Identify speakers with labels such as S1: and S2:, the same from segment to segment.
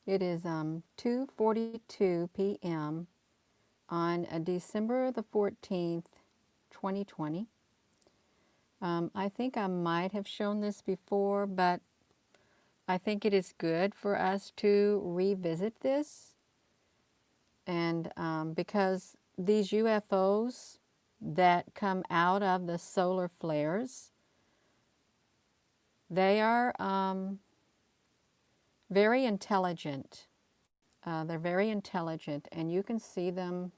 S1: It is 2:42 p.m. on December the 14th, 2020. I think I might have shown this before, but I think it is good for us to revisit this. And because these UFOs that come out of the solar flares, they are very intelligent. They're very intelligent, and you can see them.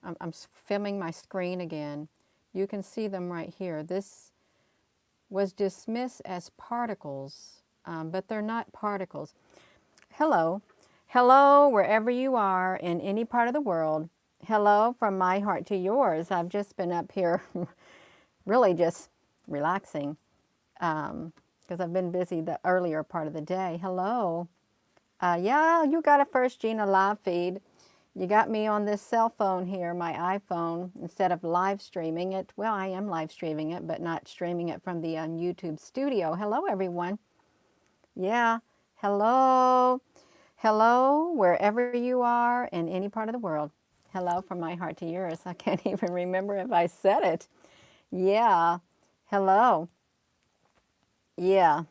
S1: I'm filming my screen again. You can see them right here. This was dismissed as particles, but they're not particles. Hello. Hello, wherever you are in any part of the world. Hello from my heart to yours. I've just been up here really just relaxing because I've been busy the earlier part of the day. Hello. Yeah, you got a First Gina live feed. You got me on this cell phone here, my iPhone, instead of live streaming it. Well, I am live streaming it, but not streaming it from the YouTube studio. Hello, everyone. Yeah, hello. Hello, wherever you are in any part of the world. Hello from my heart to yours. I can't even remember if I said it. Yeah, hello. Yeah.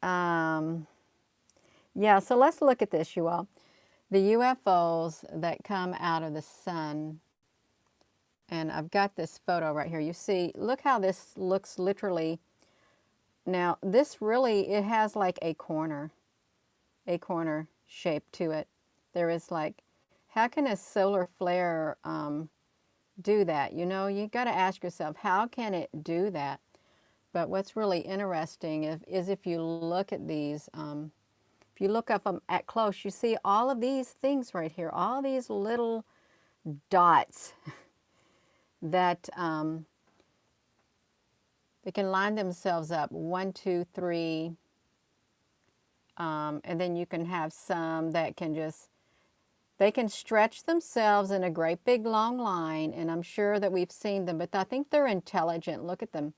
S1: Um, yeah, so let's look at this, you all. The UFOs that come out of the sun, and I've got this photo right here. You see, look how this looks literally. Now, this really, it has like a corner shape to it. There is like, how can a solar flare do that? You know, you got to ask yourself, how can it do that? But what's really interesting is if you look at these, if you look up them at close, you see all of these things right here, all these little dots that they can line themselves up, 1, 2, 3, and then you can have some that can just, they can stretch themselves in a great big long line, and I'm sure that we've seen them, but I think they're intelligent. Look at them.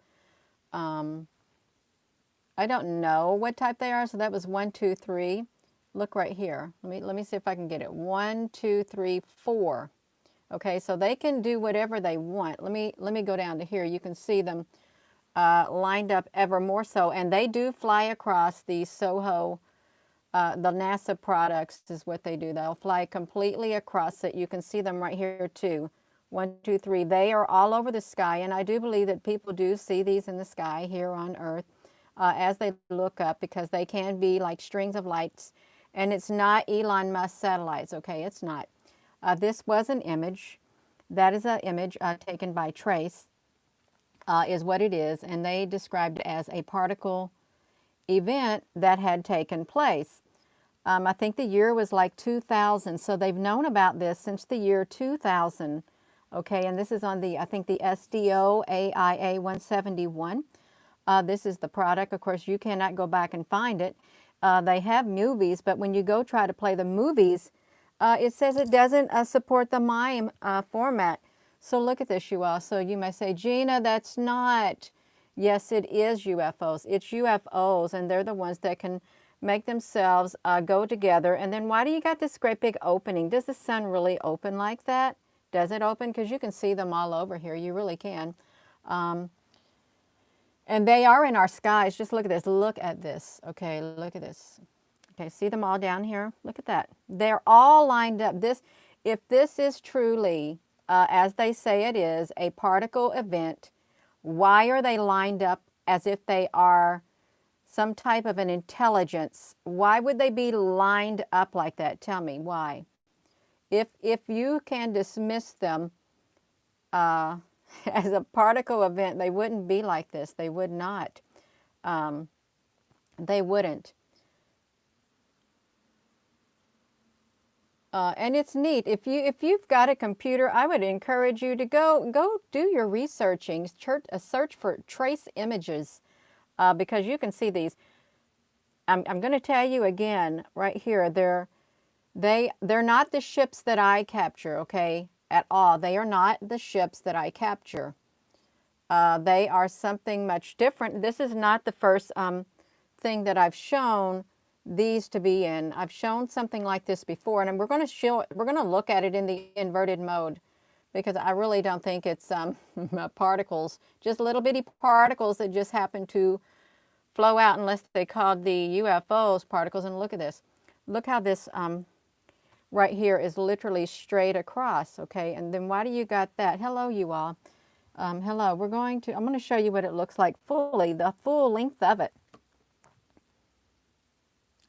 S1: I don't know what type they are, so that was 1, 2, 3. Look right here. Let me see if I can get it. 1, 2, 3, 4. Okay, so they can do whatever they want. Let me go down to here. You can see them lined up ever more so, and they do fly across the SOHO. The NASA products is what they do. They'll fly completely across it. You can see them right here too. 1, 2, 3. They are all over the sky, and I do believe that people do see these in the sky here on Earth as they look up, because they can be like strings of lights, and it's not Elon Musk satellites. Okay, it's not. This was an image. That is an image taken by Trace, is what it is, and they described it as a particle event that had taken place. I think the year was like 2000, so they've known about this since the year 2000. Okay, and this is on the, I think the SDO AIA 171. This is the product. Of course, you cannot go back and find it. They have movies, but when you go try to play the movies, it says it doesn't support the MIME format. So look at this, you all. So you may say, Gina, that's not. Yes, it is UFOs. It's UFOs, and they're the ones that can make themselves go together. And then why do you got this great big opening? Does the sun really open like that? Does it open? Because you can see them all over here. You really can. And they are in our skies. Just look at this. Look at this. Okay, look at this. Okay, see them all down here? Look at that. They're all lined up. If this is truly, as they say it is, a particle event, why are they lined up as if they are some type of an intelligence? Why would they be lined up like that? Tell me why. If you can dismiss them as a particle event, they wouldn't be like this. They would not. They wouldn't. And it's neat. If you've got a computer, I would encourage you to go do your researching. Search for trace images, because you can see these. I'm going to tell you again right here. They're not the ships that I capture. Okay, at all. They are not the ships that I capture. They are something much different. This is not the first thing that I've shown these to be in. I've shown something like this before, and we're going to look at it in the inverted mode, because I really don't think it's particles, just little bitty particles that just happen to flow out, unless they called the UFOs particles. And look at this. Look how this right here is literally straight across, okay? And then why do you got that? Hello, you all. Hello. I'm going to show you what it looks like fully, the full length of it.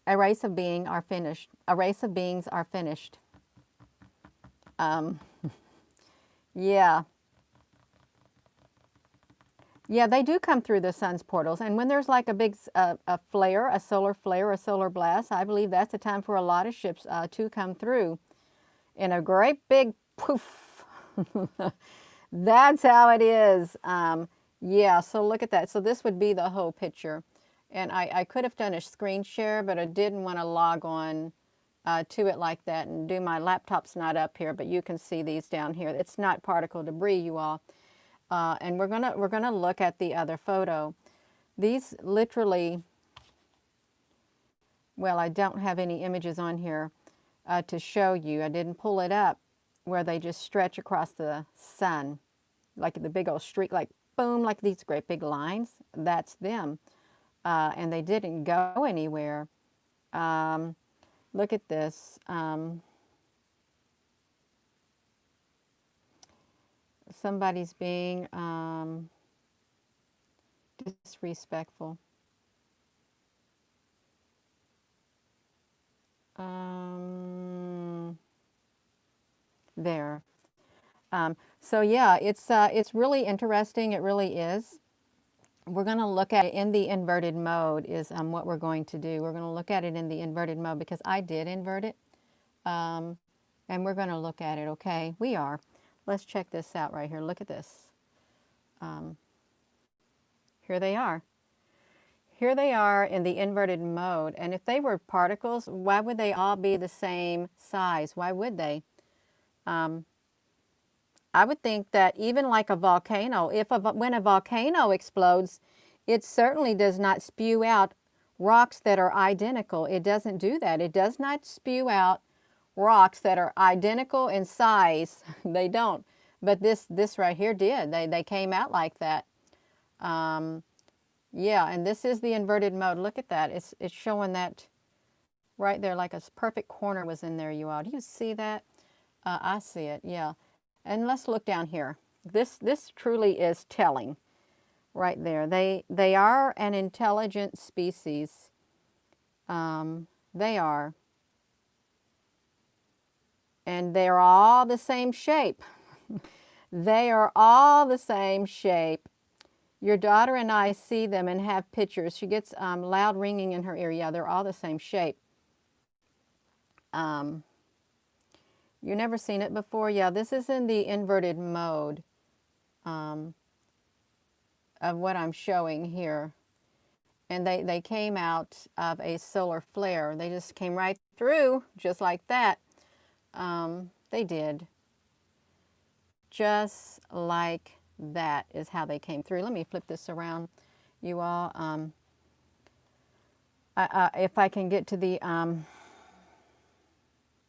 S1: A race of beings are finished. A race of beings are finished. Yeah. Yeah, they do come through the sun's portals. And when there's like a big flare, a solar blast, I believe that's the time for a lot of ships to come through in a great big poof. That's how it is. Yeah, so look at that. So this would be the whole picture. And I could have done a screen share, but I didn't want to log on to it like that and do. My laptop's not up here, but you can see these down here. It's not particle debris, you all. And we're gonna look at the other photo. These literally, well, I don't have any images on here to show you. I didn't pull it up where they just stretch across the sun, like the big old streak, like boom, like these great big lines. That's them. And they didn't go anywhere. Look at this. Somebody's being disrespectful. There. So yeah, it's really interesting. It really is. We're going to look at it in the inverted mode is what we're going to do. We're going to look at it in the inverted mode because I did invert it. And we're going to look at it, okay? We are. Let's check this out right here. Look at this. Here they are. Here they are in the inverted mode. And if they were particles, why would they all be the same size? Why would they? I would think that even like a volcano, when a volcano explodes, it certainly does not spew out rocks that are identical. It doesn't do that. It does not spew out rocks that are identical in size. They don't. But this right here did. They came out like that. Yeah, and this is the inverted mode. Look at that. It's showing that right there, like a perfect corner was in there, you all. Do you see that? I see it, yeah. And let's look down here. This truly is telling right there. They are an intelligent species. They are. And they're all the same shape. They are all the same shape. Your daughter and I see them and have pictures. She gets loud ringing in her ear. Yeah, they're all the same shape. You've never seen it before? Yeah, this is in the inverted mode of what I'm showing here. And they came out of a solar flare. They just came right through, just like that. They did. Just like that is how they came through. Let me flip this around, you all. If I can get to the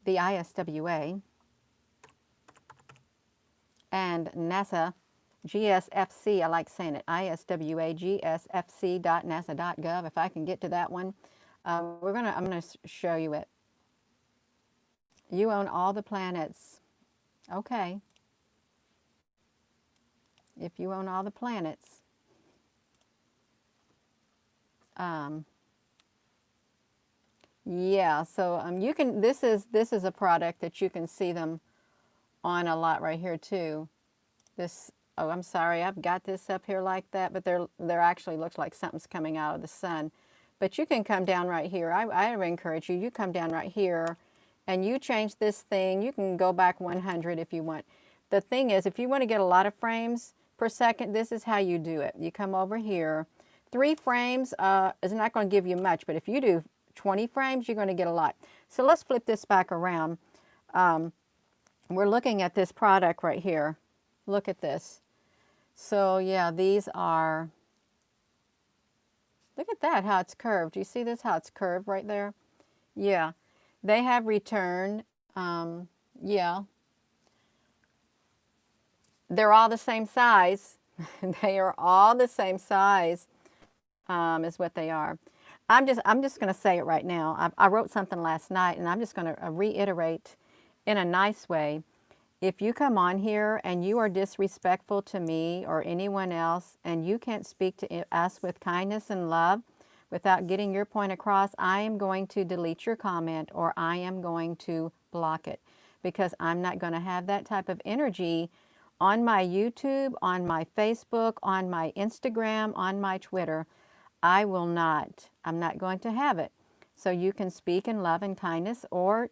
S1: ISWA and NASA GSFC, I like saying it, ISWA GSFC.nasa.gov. If I can get to that one, I'm gonna show you it. You own all the planets. Okay. If you own all the planets. Yeah, so you can, this is a product that you can see them on a lot right here too. This, oh, I'm sorry, I've got this up here like that, but there actually looks like something's coming out of the sun. But you can come down right here. I would encourage you, you come down right here and you change this thing. You can go back 100 if you want. The thing is, if you want to get a lot of frames per second, this is how you do it. You come over here. 3 frames is not going to give you much, but if you do 20 frames, you're going to get a lot. So let's flip this back around. We're looking at this product right here. Look at this. So yeah, these are, look at that, how it's curved. Do you see this, how it's curved right there? Yeah, they have returned. Yeah, they're all the same size. They are all the same size, is what they are. I'm just going to say it right now. I wrote something last night, and I'm just going to reiterate in a nice way. If you come on here and you are disrespectful to me or anyone else, and you can't speak to us with kindness and love without getting your point across, I am going to delete your comment, or I am going to block it, because I'm not going to have that type of energy on my YouTube, on my Facebook, on my Instagram, on my Twitter. I will not. I'm not going to have it. So you can speak in love and kindness, or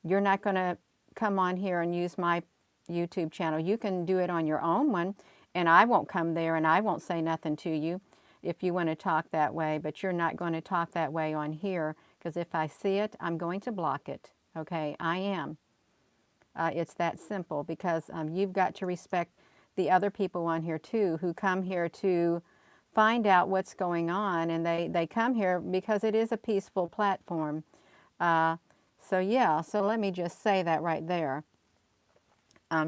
S1: you're not going to come on here and use my YouTube channel. You can do it on your own one, and I won't come there and I won't say nothing to you if you want to talk that way, but you're not going to talk that way on here, because if I see it, I'm going to block it. Okay, I am. It's that simple, because you've got to respect the other people on here too, who come here to find out what's going on, and they come here because it is a peaceful platform. So yeah, so let me just say that right there.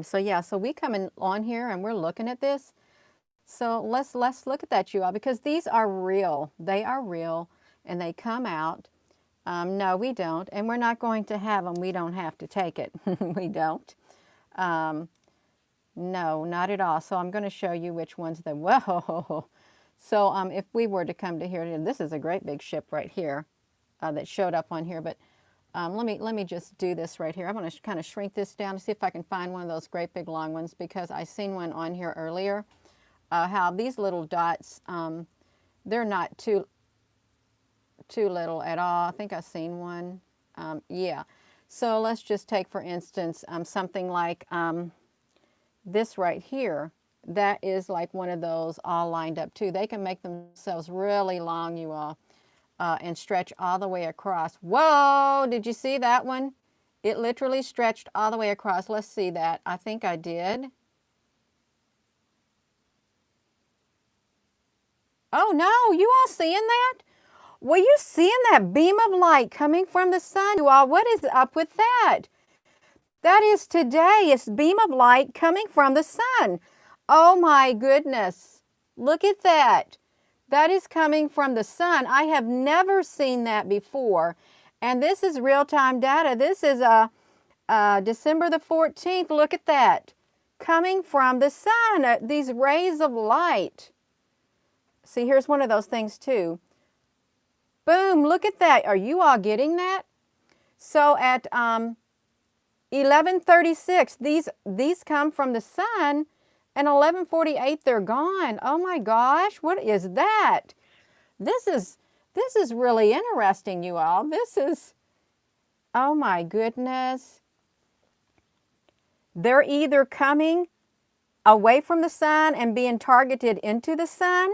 S1: So yeah, so we come in on here and we're looking at this. So let's look at that, you all, because these are real. They are real, and they come out. No, we don't, and we're not going to have them. We don't have to take it. We don't. Um, no, not at all. So I'm going to show you which ones they. Whoa. So if we were to come to here, this is a great big ship right here that showed up on here. But let me just do this right here. I'm going to kind of shrink this down to see if I can find one of those great big long ones, because I seen one on here earlier. How these little dots, they're not too little at all. I think I've seen one. Yeah. So let's just take, for instance, something like this right here. That is like one of those all lined up too. They can make themselves really long, you all, and stretch all the way across. Whoa, did you see that one? It literally stretched all the way across. Let's see that. I think I did. Oh no, you all seeing that? Well, you seeing that beam of light coming from the sun, you all? What is up with that? That is today. It's beam of light coming from the sun. Oh my goodness. Look at that. That is coming from the sun. I have never seen that before. And this is real-time data. This is December the 14th. Look at that. Coming from the sun, these rays of light. See, here's one of those things too. Boom, look at that. Are you all getting that? So at 11:36, these come from the sun, and 11:48 they're gone. Oh my gosh, what is that? This is really interesting, you all. This is, oh my goodness. They're either coming away from the sun and being targeted into the sun,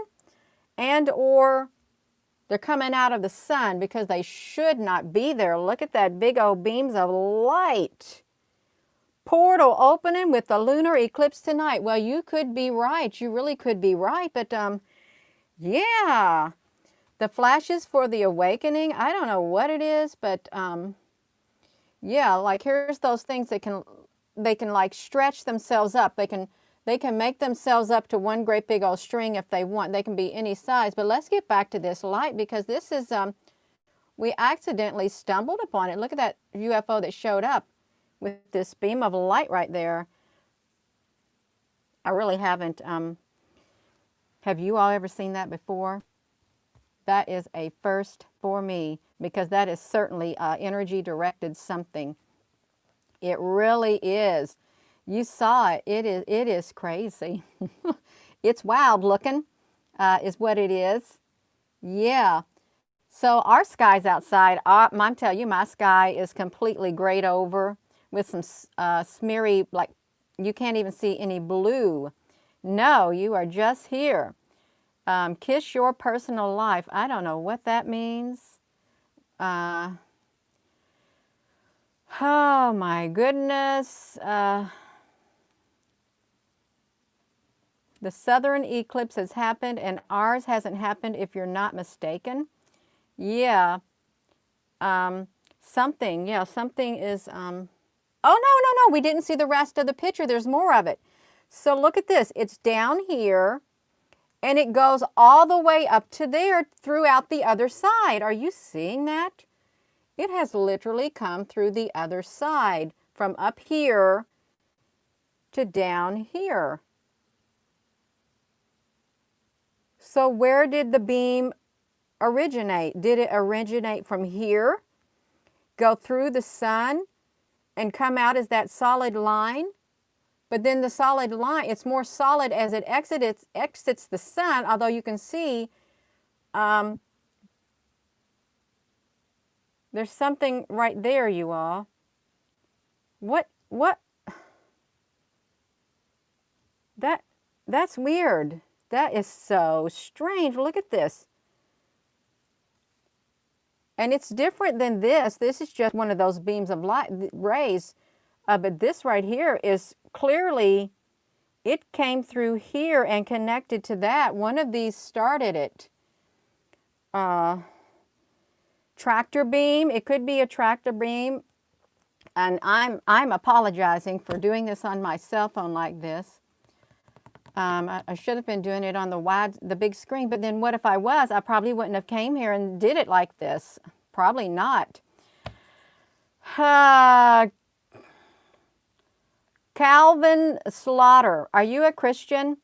S1: and or they're coming out of the sun, because they should not be there. Look at that big old beams of light. Portal opening with the lunar eclipse tonight. Well, you could be right. You really could be right. But yeah, the flashes for the awakening. I don't know what it is, but yeah, like here's those things that they can like stretch themselves up. They can make themselves up to one great big old string if they want. They can be any size. But let's get back to this light, because this is we accidentally stumbled upon it. Look at that UFO that showed up with this beam of light right there. I really haven't. Have you all ever seen that before? That is a first for me, because that is certainly energy directed something. It really is. You saw it. It is crazy. It's wild looking, is what it is. Yeah. So our skies outside, I'm telling you, my sky is completely grayed over with some smeary, like you can't even see any blue. No, you are just here. Kiss your personal life. I don't know what that means. Oh my goodness. The southern eclipse has happened and ours hasn't happened, if you're not mistaken. Yeah. Something, yeah, something is, oh, no, we didn't see the rest of the picture. There's more of it. So look at this. It's down here, and it goes all the way up to there throughout the other side. Are you seeing that? It has literally come through the other side, from up here to down here. So where did the beam originate? Did it originate from here, go through the sun, and come out as that solid line? But then the solid line, it's more solid as it exits the sun, although you can see there's something right there, you all. What? That's weird. That is so strange. Look at this. And it's different than this. This is just one of those beams of light, rays. But this right here is clearly, it came through here and connected to that. One of these started it. Tractor beam. It could be a tractor beam. And I'm apologizing for doing this on my cell phone like this. I should have been doing it on the big screen, but then what if I was? I probably wouldn't have came here and did it like this. Probably not. Calvin Slaughter, are you a Christian?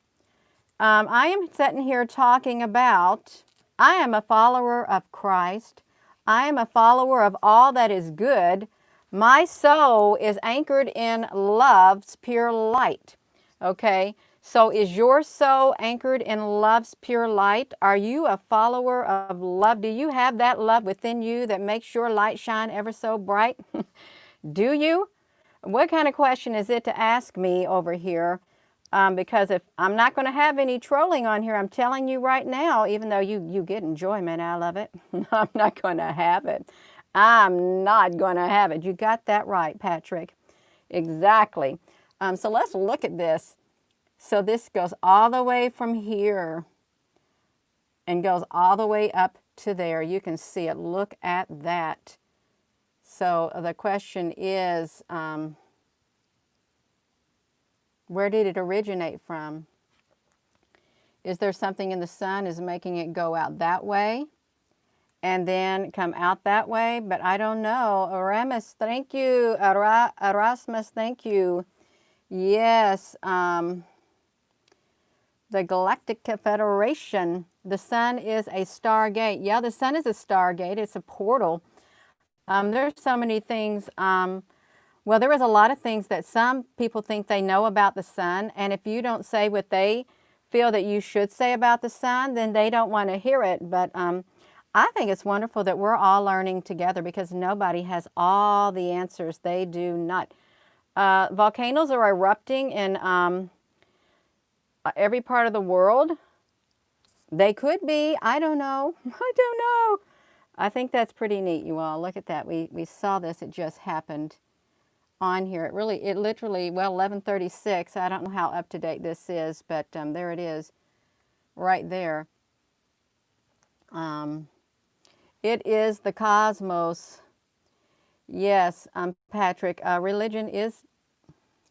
S1: I am sitting here talking about, I am a follower of Christ. I am a follower of all that is good. My soul is anchored in love's pure light. Okay? So is your soul anchored in love's pure light? Are you a follower of love? Do you have that love within you that makes your light shine ever so bright? Do you? What kind of question is it to ask me over here? Because if I'm not going to have any trolling on here, I'm telling you right now, even though you get enjoyment out of it, I'm not going to have it. I'm not going to have it. You got that right, Patrick. Exactly. So let's look at this. So this goes all the way from here and goes all the way up to there. You can see it. Look at that. So the question is, where did it originate from? Is there something in the sun is making it go out that way and then come out that way? But I don't know. Aramis, thank you. Erasmus, thank you. Yes. The Galactic Federation. The sun is a stargate. Yeah, the sun is a stargate. It's a portal. There's so many things. Well, there is a lot of things that some people think they know about the sun. And if you don't say what they feel that you should say about the sun, then they don't want to hear it. But I think it's wonderful that we're all learning together because nobody has all the answers. They do not. Volcanoes are erupting in every part of the world. They could be. I don't know. I don't know. I think that's pretty neat, you all. Look at that. We saw this. It just happened on here. It literally, well, 11:36. I don't know how up to date this is, but there it is right there. It is the cosmos. Yes, Patrick, religion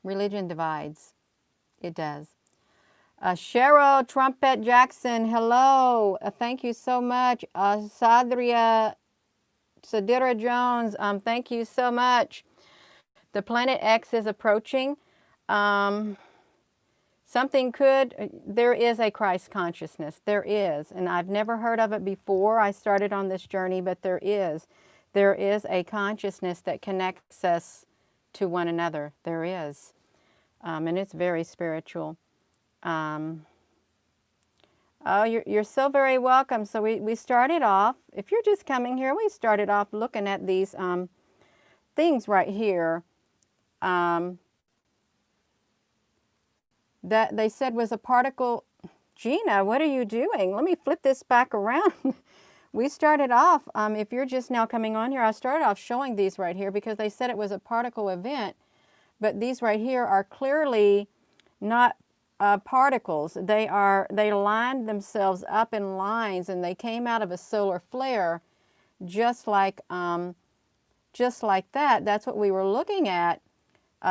S1: divides. It does. Cheryl Trumpet Jackson, hello. Thank you so much. Sadira Jones, thank you so much. The planet X is approaching. There is a Christ consciousness. There is. And I've never heard of it before I started on this journey, but there is. There is a consciousness that connects us to one another. There is. And it's very spiritual. Oh, you're so very welcome. So we started off, if you're just coming here, we started off looking at these things right here that they said was a particle. Gina, what are you doing? Let me flip this back around. We started off, if you're just now coming on here, I started off showing these right here because they said it was a particle event, but these right here are clearly not particles. They lined themselves up in lines and they came out of a solar flare, just like just like that. That's what we were looking at.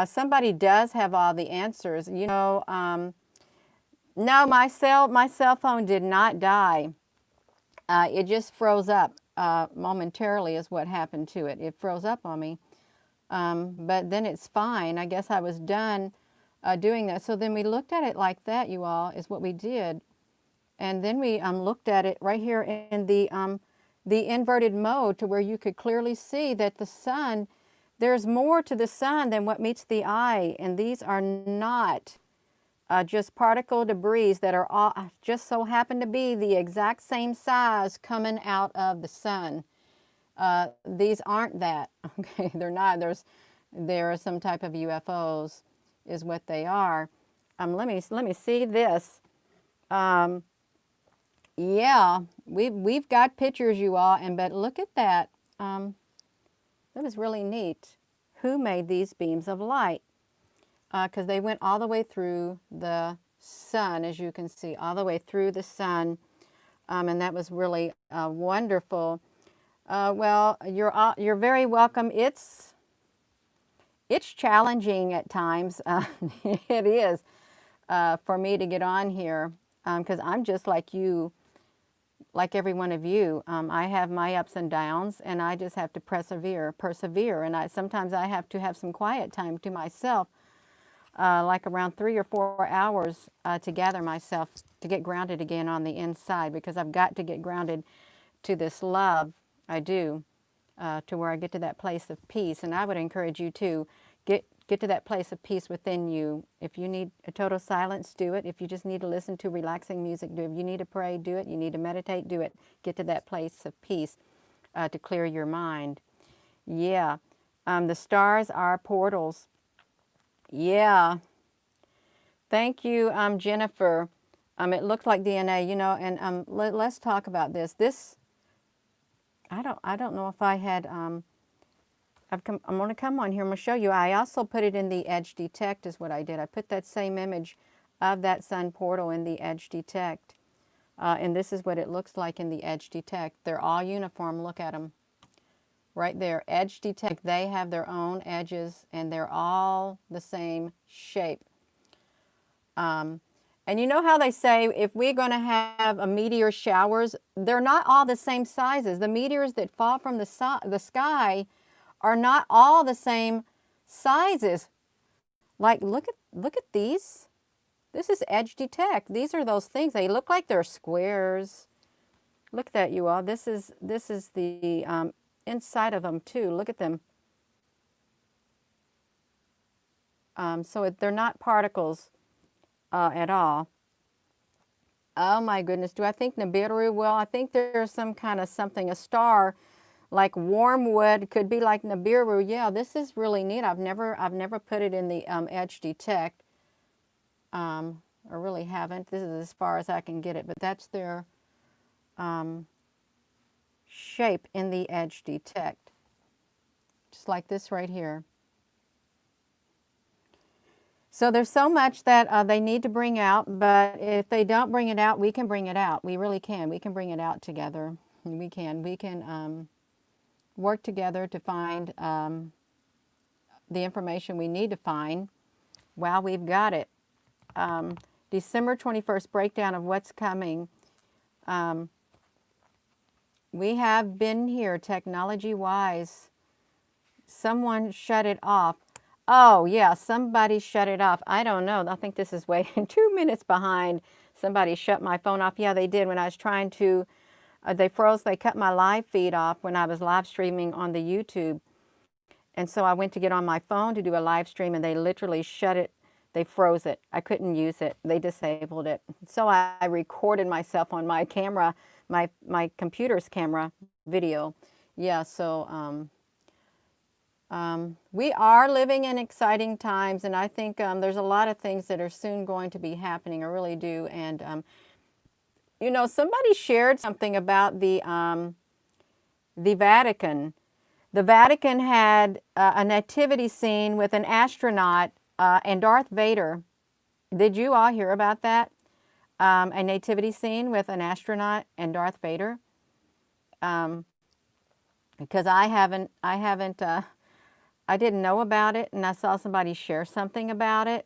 S1: Somebody does have all the answers. No, my cell phone did not die. It just froze up momentarily is what happened to it. It froze up on me. But then it's fine. I guess I was done doing that. So then we looked at it like that, you all, is what we did. And then we looked at it right here in the inverted mode to where you could clearly see that the sun, there's more to the sun than what meets the eye. And these are not just particle debris that are all, just so happen to be the exact same size coming out of the sun. These aren't that. Okay, they're not. There are some type of UFOs, is what they are. Let me see this. Yeah, we've got pictures, you all, but look at that. That was really neat. Who made these beams of light? Because they went all the way through the sun, as you can see, all the way through the sun, and that was really wonderful. Well, you're very welcome. It's challenging at times. It is for me to get on here because I'm just like you, like every one of you. I have my ups and downs, and I just have to persevere. And sometimes I have to have some quiet time to myself, like around 3 or 4 hours to gather myself to get grounded again on the inside, because I've got to get grounded to this love. I do, to where I get to that place of peace. And I would encourage you to get to that place of peace within you. If you need a total silence, do it. If you just need to listen to relaxing music, do it. If you need to pray, do it. You need to meditate, do it. Get to that place of peace to clear your mind. Yeah. The stars are portals. Yeah. Thank you, Jennifer. It looks like DNA, and let's talk about this. I don't know if I had, I'm going to come on here. I'm going to show you. I also put it in the edge detect is what I did. I put that same image of that sun portal in the edge detect. And this is what it looks like in the edge detect. They're all uniform. Look at them. Right there. Edge detect. They have their own edges, and they're all the same shape. And you know how they say if we're going to have a meteor showers, they're not all the same sizes. The meteors that fall from the sky are not all the same sizes. Like look at these. This is edge detect. These are those things. They look like they're squares. Look at that, you all. This is the inside of them too. Look at them. So they're not particles at all. Oh my goodness, do I think Nibiru? Well, I think there's some kind of something, a star like Wormwood, could be like Nibiru. Yeah, this is really neat. I've never put it in the edge detect. I really haven't. This is as far as I can get it, but that's their shape in the edge detect. Just like this right here. So there's so much that they need to bring out, but if they don't bring it out, we can bring it out. We really can. We can bring it out together. We can work together to find the information we need to find while we've got it. December 21st, breakdown of what's coming. We have been here technology-wise. Someone shut it off. Oh, yeah, somebody shut it off. I don't know. I think this is way 2 minutes behind. Somebody shut my phone off. Yeah, they did when I was trying to, they cut my live feed off when I was live streaming on the YouTube. And so I went to get on my phone to do a live stream, and they literally shut it. They froze it. I couldn't use it. They disabled it. So I recorded myself on my camera, my computer's camera video. Yeah, so we are living in exciting times, and I think there's a lot of things that are soon going to be happening. I really do. And somebody shared something about the Vatican. The Vatican had a nativity scene with an astronaut and Darth Vader. Did you all hear about that? A nativity scene with an astronaut and Darth Vader. because I didn't know about it, and I saw somebody share something about it.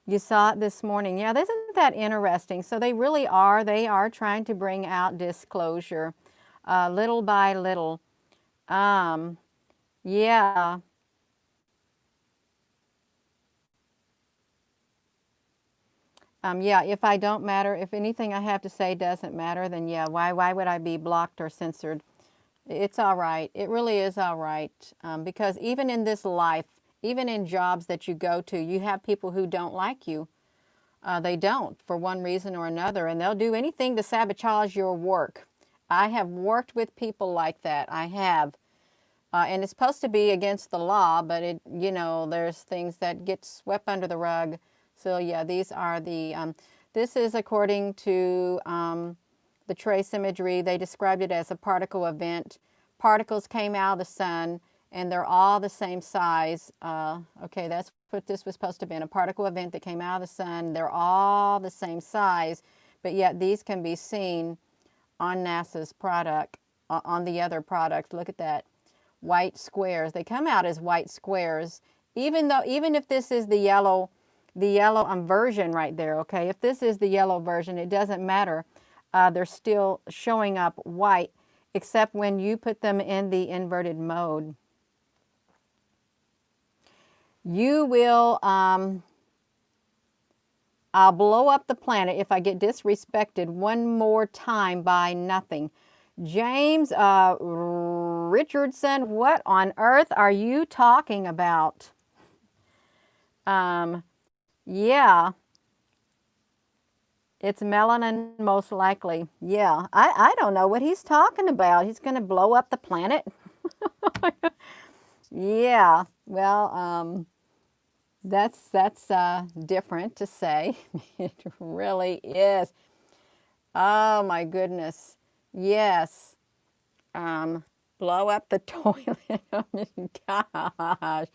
S1: You saw it this morning. Yeah, isn't that interesting? So they are trying to bring out disclosure, little by little. Um, yeah, yeah, if I don't matter, if anything I have to say doesn't matter, then yeah, why would I be blocked or censored? It's all right. It really is all right. Because even in this life, even in jobs that you go to, you have people who don't like you. They don't, for one reason or another, and they'll do anything to sabotage your work. I have worked with people like that. I have. And it's supposed to be against the law, but there's things that get swept under the rug. So yeah, this is according to the trace imagery. They described it as a particle event. Particles came out of the sun, and they're all the same size. Okay, that's what this was supposed to be, a particle event that came out of the sun. They're all the same size, but yet these can be seen on NASA's product, on the other products. Look at that. White squares. They come out as white squares, even if this is the yellow version right there, okay? If this is the yellow version, it doesn't matter. They're still showing up white, except when you put them in the inverted mode. You will, I'll blow up the planet if I get disrespected one more time by nothing. James Richardson, what on earth are you talking about? Yeah, it's melanin most likely. Yeah, I don't know what he's talking about. He's going to blow up the planet? Yeah, well, that's different to say. It really is. Oh my goodness. Yes. Blow up the toilet. Oh my gosh.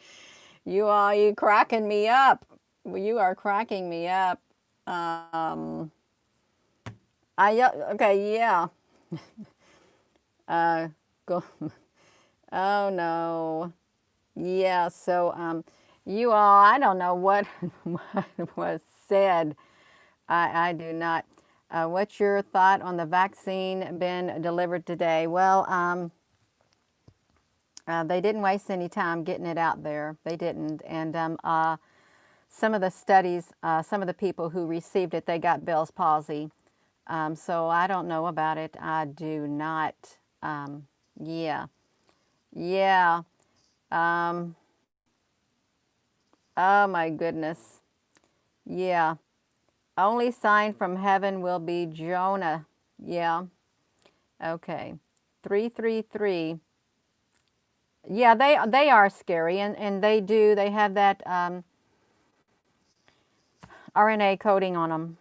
S1: You cracking me up. You are cracking me up. Um, okay, yeah. Go. Oh no. Yeah, so you all, I don't know what, what was said. I do not. What's your thought on the vaccine been delivered today? Well, they didn't waste any time getting it out there. They didn't. And some of the studies, some of the people who received it, they got Bell's palsy. So I don't know about it. I do not. Yeah. Yeah. Um, oh my goodness. Yeah. Only sign from heaven will be Jonah. Yeah. Okay. 333. Yeah, they are scary, and they have that RNA coding on them.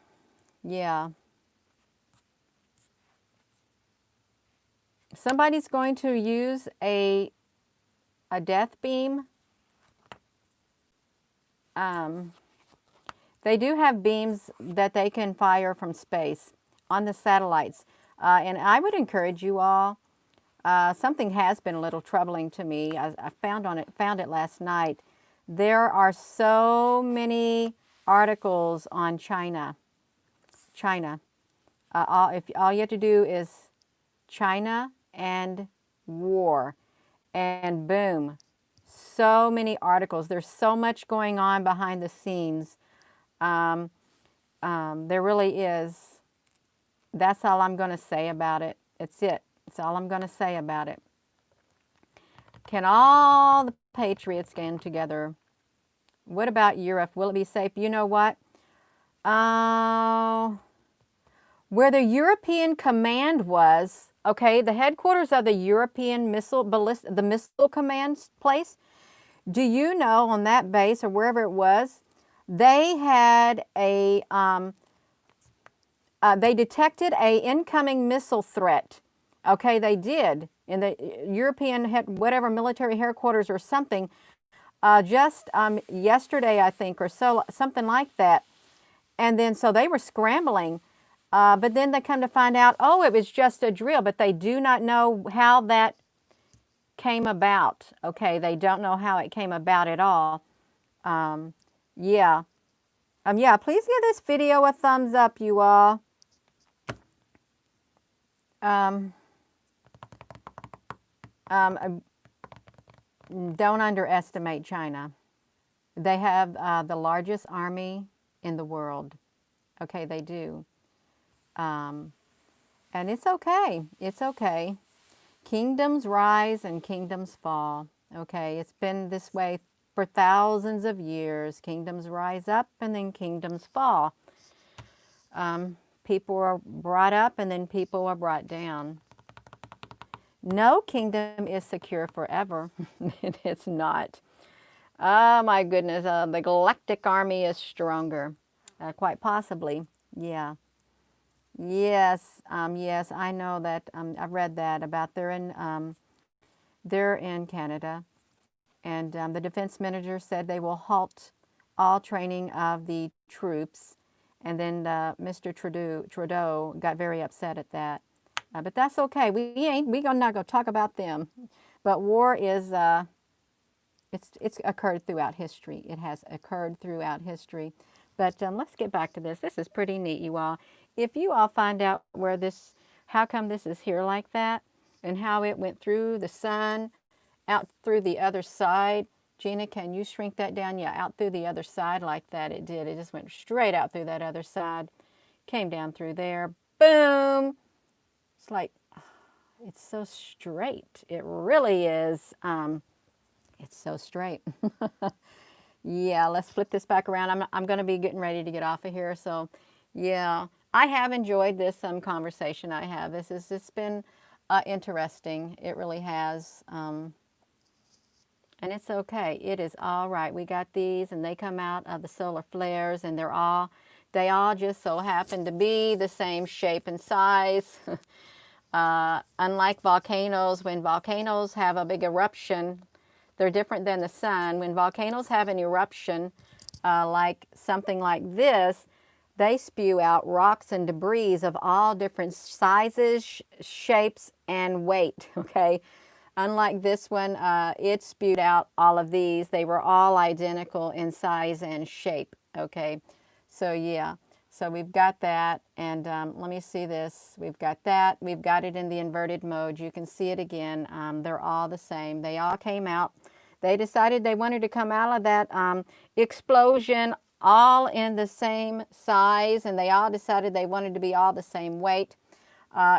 S1: Yeah. Somebody's going to use a death beam. Um, they do have beams that they can fire from space on the satellites. And I would encourage you all, something has been a little troubling to me. I found it last night. There are so many articles on China. China. All you have to do is China and war, and boom, so many articles. There's so much going on behind the scenes. Um, there really is. That's all I'm going to say about it. It's it. That's all I'm going to say about it. Can all the patriots get together? What about Europe? Will it be safe? You know what? Uh, where the European command was, okay, the headquarters of the European the missile command place, do you know on that base or wherever it was, they had they detected a incoming missile threat. Okay, they did in the European whatever military headquarters or something, just yesterday I think or so, something like that. And then so they were scrambling, but then they come to find out, oh, it was just a drill. But they do not know how that came about. Okay, they don't know how it came about at all. Yeah. Yeah, please give this video a thumbs up, you all. Um, um, don't underestimate China. They have the largest army in the world. Okay, they do. Um, and it's okay. It's okay. Kingdoms rise and kingdoms fall. Okay, it's been this way for thousands of years. Kingdoms rise up and then kingdoms fall. People are brought up and then people are brought down. No kingdom is secure forever. It's not. Oh my goodness, the galactic army is stronger. Quite possibly. Yeah. Yes, yes, I know that. I've read that about they're in Canada, and the defense minister said they will halt all training of the troops, and then Mr. Trudeau got very upset at that. But that's okay. We gonna not gonna talk about them. But war is it's occurred throughout history. It has occurred throughout history. But let's get back to this. This is pretty neat, you all. If you all find out where this, how come this is here like that, and how it went through the sun, out through the other side. Gina, can you shrink that down? Yeah, out through the other side like that. It did. It just went straight out through that other side. Came down through there. Boom. It's like, it's so straight. It really is. It's so straight. Yeah, let's flip this back around. I'm going to be getting ready to get off of here. So, yeah, I have enjoyed this conversation I have. This has just been interesting. It really has. And it's okay. It is all right. We got these, and they come out of the solar flares, and they all just so happen to be the same shape and size. Unlike volcanoes, when volcanoes have a big eruption, they're different than the sun. When volcanoes have an eruption, like something like this, they spew out rocks and debris of all different sizes, shapes, and weight, okay? Unlike this one, it spewed out all of these. They were all identical in size and shape, okay? So yeah, so we've got that, and let me see this. We've got that. We've got it in the inverted mode. You can see it again. They're all the same. They all came out. They decided they wanted to come out of that explosion all in the same size, and they all decided they wanted to be all the same weight.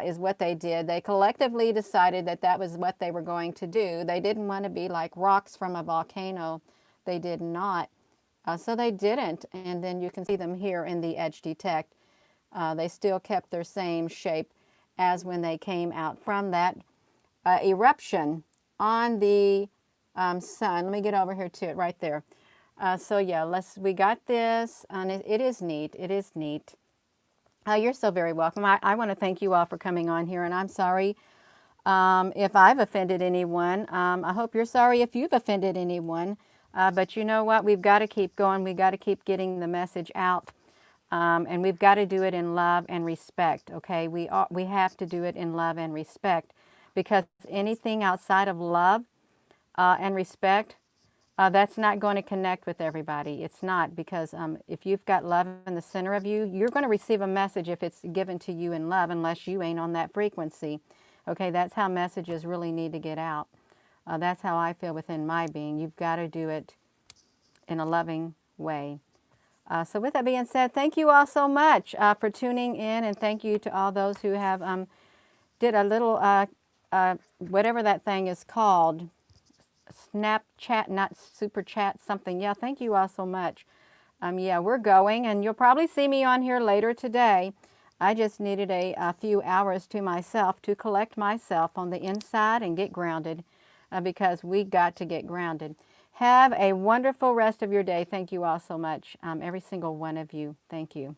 S1: Is what they did. They collectively decided that that was what they were going to do. They didn't want to be like rocks from a volcano. They did not. So they didn't. And then you can see them here in the edge detect. They still kept their same shape as when they came out from that eruption on the sun. Let me get over here to it right there. So yeah, we got this, and it is neat. It is neat. You're so very welcome. I want to thank you all for coming on here, and I'm sorry if I've offended anyone. I hope you're sorry if you've offended anyone. But you know what? We've got to keep going. We've got to keep getting the message out, and we've got to do it in love and respect. Okay, we have to do it in love and respect, because anything outside of love and respect, that's not going to connect with everybody. It's not, because if you've got love in the center of you, you're going to receive a message if it's given to you in love, unless you ain't on that frequency. Okay, that's how messages really need to get out. That's how I feel within my being. You've got to do it in a loving way. So with that being said, thank you all so much for tuning in, and thank you to all those who have did a little, whatever that thing is called, Snapchat, not super chat, something. Yeah, thank you all so much. Yeah, we're going, and you'll probably see me on here later today. I just needed a few hours to myself to collect myself on the inside and get grounded, because we got to get grounded. Have a wonderful rest of your day. Thank you all so much, every single one of you. Thank you.